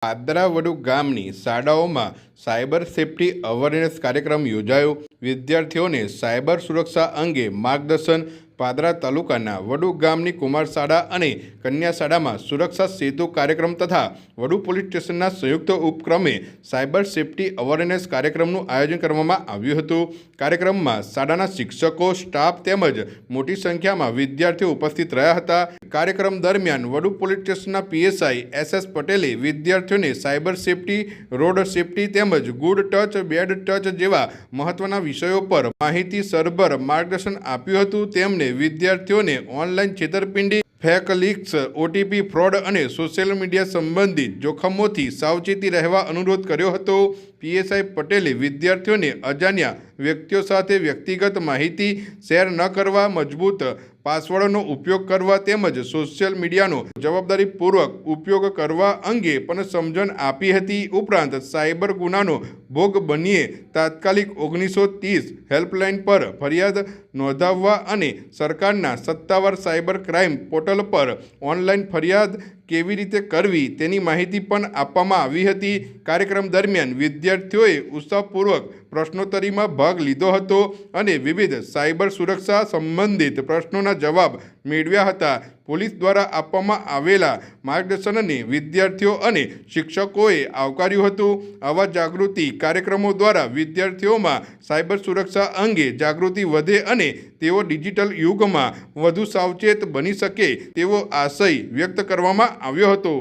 આદરાવડુ ગામની શાળાઓમાં cyber safety awareness કાર્યક્રમ યોજાયો। વિદ્યાર્થીઓને સાયબર સુરક્ષા અંગે માર્ગદર્શન। પાદરા તાલુકાના વડુ ગામની કુમાર શાળા અને કન્યા શાળામાં સુરક્ષા સેતુ કાર્યક્રમ તથા વડુ પોલીસ સ્ટેશનના સંયુક્ત ઉપક્રમે સાયબર સેફટી અવેરનેસ કાર્યક્રમનું આયોજન કરવામાં આવ્યું હતું। કાર્યક્રમમાં શાળાના શિક્ષકો, સ્ટાફ તેમજ મોટી સંખ્યામાં વિદ્યાર્થીઓ ઉપસ્થિત રહ્યા હતા। કાર્યક્રમ દરમિયાન વડુ પોલીસ સ્ટેશનના પીએસઆઈ એસ પટેલે વિદ્યાર્થીઓને સાયબર સેફટી, રોડ સેફટી તેમજ ગુડ ટચ, બેડ ટચ જેવા મહત્વના વિષયો પર માહિતીસરભર માર્ગદર્શન આપ્યું હતું। તેમને વિદ્યાર્થીઓને ઓનલાઈન છેતરપિંડી, ફેક લિંક્સ, ઓટીપી ફ્રોડ અને સોશિયલ મીડિયા સંબંધિત જોખમોથી સાવચેતી રહેવા અનુરોધ કર્યો હતો। પીએસઆઈ પટેલે વિદ્યાર્થીઓને અજાણ્યા વ્યક્તિઓ સાથે વ્યક્તિગત માહિતી શેર ન કરવા, મજબૂત પાસવર્ડનો ઉપયોગ કરવા તેમજ સોશિયલ મીડિયાનો જવાબદારીપૂર્વક ઉપયોગ કરવા અંગે પણ સમજણ આપી હતી। ઉપરાંત સાયબર ગુનાનો ભોગ બનીએ તાત્કાલિક 1930 હેલ્પલાઇન પર ફરિયાદ નોંધાવવા અને સરકારના સત્તાવાર સાયબર ક્રાઇમ પોર્ટલ પર ઓનલાઈન ફરિયાદ કેવી રીતે કરવી તેની માહિતી પણ આપવામાં આવી હતી। કાર્યક્રમ દરમિયાન વિદ્યાર્થીઓએ ઉત્સાહપૂર્વક પ્રશ્નોત્તરીમાં ભાગ લીધો હતો અને વિવિધ સાયબર સુરક્ષા સંબંધિત પ્રશ્નોના જવાબ મેળવ્યા હતા। પોલીસ દ્વારા આપવામાં આવેલા માર્ગદર્શનને વિદ્યાર્થીઓ અને શિક્ષકોએ આવકાર્યું હતું। આવા જાગૃતિ કાર્યક્રમો દ્વારા વિદ્યાર્થીઓમાં સાયબર સુરક્ષા અંગે જાગૃતિ વધે અને તેઓ ડિજિટલ યુગમાં વધુ સાવચેત બની શકે તેવો આશય વ્યક્ત કરવામાં આવ્યો હતો।